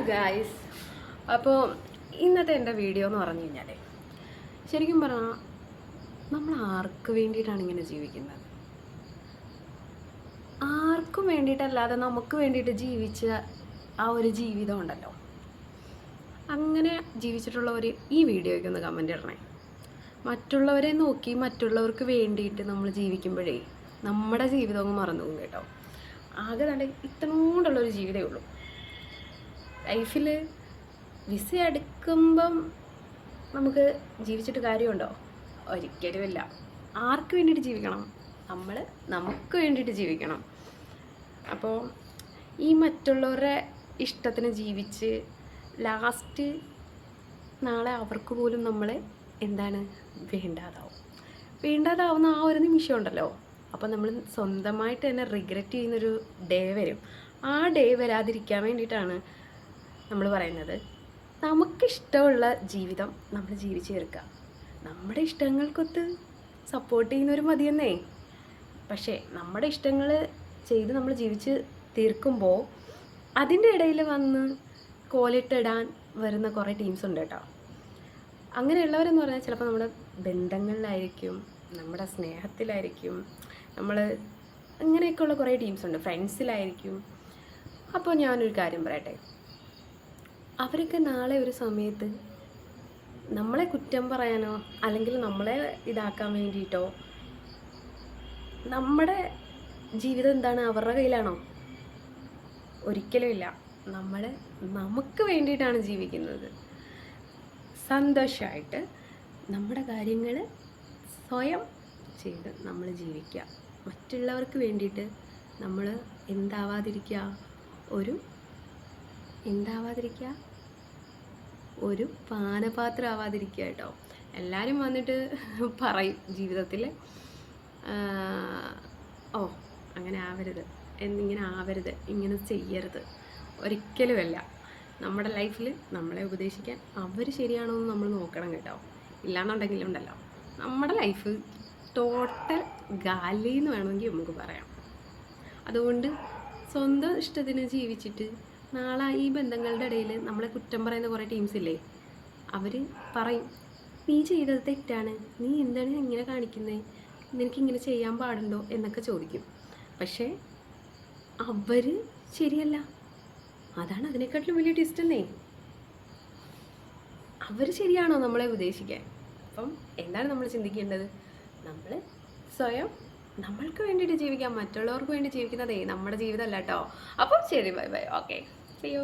Guys, അപ്പോൾ ഇന്നത്തെ എൻ്റെ വീഡിയോ എന്ന് പറഞ്ഞു കഴിഞ്ഞാൽ ശരിക്കും പറഞ്ഞാൽ നമ്മൾ ആർക്ക് വേണ്ടിയിട്ടാണ് ഇങ്ങനെ ജീവിക്കുന്നത്? ആർക്കും വേണ്ടിയിട്ടല്ലാതെ നമുക്ക് വേണ്ടിയിട്ട് ജീവിച്ച ആ ഒരു ജീവിതം ഉണ്ടല്ലോ, അങ്ങനെ ജീവിച്ചിട്ടുള്ളവർ ഈ വീഡിയോയ്ക്ക് ഒന്ന് കമൻ്റ് ഇടണേ. മറ്റുള്ളവരെ നോക്കി മറ്റുള്ളവർക്ക് വേണ്ടിയിട്ട് നമ്മൾ ജീവിക്കുമ്പോഴേ നമ്മുടെ ജീവിതം അങ്ങ് മറന്നു പോകും കേട്ടോ. ആകെ തന്നെ ഇത്രകൊണ്ടുള്ളൊരു ജീവിതമേ ഉള്ളൂ. ലൈഫിൽ വിസ എടുക്കുമ്പം നമുക്ക് ജീവിച്ചിട്ട് കാര്യമുണ്ടോ? ഒരിക്കലുമില്ല. ആർക്ക് വേണ്ടിയിട്ട് ജീവിക്കണം? നമ്മൾ നമുക്ക് വേണ്ടിയിട്ട് ജീവിക്കണം. അപ്പോൾ ഈ മറ്റുള്ളവരുടെ ഇഷ്ടത്തിന് ജീവിച്ച് ലാസ്റ്റ് നാളെ അവർക്ക് പോലും നമ്മളെ വേണ്ടാതാവുന്ന ആ ഒരു നിമിഷം ഉണ്ടല്ലോ, അപ്പോൾ നമ്മൾ സ്വന്തമായിട്ട് തന്നെ റിഗ്രറ്റ് ചെയ്യുന്നൊരു ഡേ വരും. ആ ഡേ വരാതിരിക്കാൻ വേണ്ടിയിട്ടാണ് നമ്മൾ പറയുന്നത്, നമുക്കിഷ്ടമുള്ള ജീവിതം നമ്മൾ ജീവിച്ച് തീർക്കുക. നമ്മുടെ ഇഷ്ടങ്ങൾക്കൊത്ത് സപ്പോർട്ട് ചെയ്യുന്നവർ മതിയെന്നേ. പക്ഷേ നമ്മുടെ ഇഷ്ടങ്ങൾ ചെയ്ത് നമ്മൾ ജീവിച്ച് തീർക്കുമ്പോൾ അതിൻ്റെ ഇടയിൽ വന്ന് കോലിട്ടിടാൻ വരുന്ന കുറേ ടീംസ് ഉണ്ട് കേട്ടോ. അങ്ങനെയുള്ളവരെന്ന് പറഞ്ഞാൽ ചിലപ്പോൾ നമ്മുടെ ബന്ധങ്ങളിലായിരിക്കും, നമ്മുടെ സ്നേഹത്തിലായിരിക്കും, നമ്മൾ അങ്ങനെയൊക്കെയുള്ള കുറേ ടീംസ് ഉണ്ട്, ഫ്രണ്ട്സിലായിരിക്കും. അപ്പോൾ ഞാനൊരു കാര്യം പറയട്ടെ, അവരൊക്കെ നാളെ ഒരു സമയത്ത് നമ്മളെ കുറ്റം പറയാനോ അല്ലെങ്കിൽ നമ്മളെ ഇതാക്കാൻ വേണ്ടിയിട്ടോ, നമ്മുടെ ജീവിതം എന്താണ് അവരുടെ കയ്യിലാണോ? ഒരിക്കലുമില്ല. നമ്മൾ നമുക്ക് വേണ്ടിയിട്ടാണ് ജീവിക്കുന്നത്. സന്തോഷമായിട്ട് നമ്മുടെ കാര്യങ്ങൾ സ്വയം ചെയ്ത് നമ്മൾ ജീവിക്കുക. മറ്റുള്ളവർക്ക് വേണ്ടിയിട്ട് നമ്മൾ ഒരു പാനപാത്രം ആവാതിരിക്കുക കേട്ടോ. എല്ലാവരും വന്നിട്ട് പറയും ജീവിതത്തിൽ, ഓ അങ്ങനെ ആവരുത്, എന്നിങ്ങനെ ആവരുത്, ഇങ്ങനെ ചെയ്യരുത്. ഒരിക്കലുമല്ല. നമ്മുടെ ലൈഫിൽ നമ്മളെ ഉപദേശിക്കാൻ അവർ ശരിയാണോ എന്ന് നമ്മൾ നോക്കണം കേട്ടോ. ഇല്ലാന്നുണ്ടെങ്കിലുണ്ടല്ലോ നമ്മുടെ ലൈഫ് ടോട്ടൽ ഗാലിന്ന് വേണമെങ്കിൽ നമുക്ക് പറയാം. അതുകൊണ്ട് സ്വന്തം ഇഷ്ടത്തിന് ജീവിച്ചിട്ട് നാളെ ഈ ബന്ധങ്ങളുടെ ഇടയിൽ നമ്മളെ കുറ്റം പറയുന്ന കുറേ ടീംസ് ഇല്ലേ, അവർ പറയും നീ ചെയ്തത് തെറ്റാണ്, നീ എന്താണ് ഇങ്ങനെ കാണിക്കുന്നത്, നിനക്കിങ്ങനെ ചെയ്യാൻ പാടുണ്ടോ എന്നൊക്കെ ചോദിക്കും. പക്ഷേ അവർ ശരിയല്ല. അതാണ് അതിനെക്കാട്ടിലും വലിയ ട്വിസ്റ്റ് എന്നേ. അവർ ശരിയാണോ നമ്മളെ ഉപദേശിക്കാൻ? അപ്പം എന്താണ് നമ്മൾ ചിന്തിക്കേണ്ടത്? നമ്മൾ സ്വയം നമ്മൾക്ക് വേണ്ടിയിട്ട് ജീവിക്കാം. മറ്റുള്ളവർക്ക് വേണ്ടി ജീവിക്കുന്നതേ നമ്മുടെ ജീവിതമല്ല കേട്ടോ. അപ്പം ശരി, bye bye, okay, see U.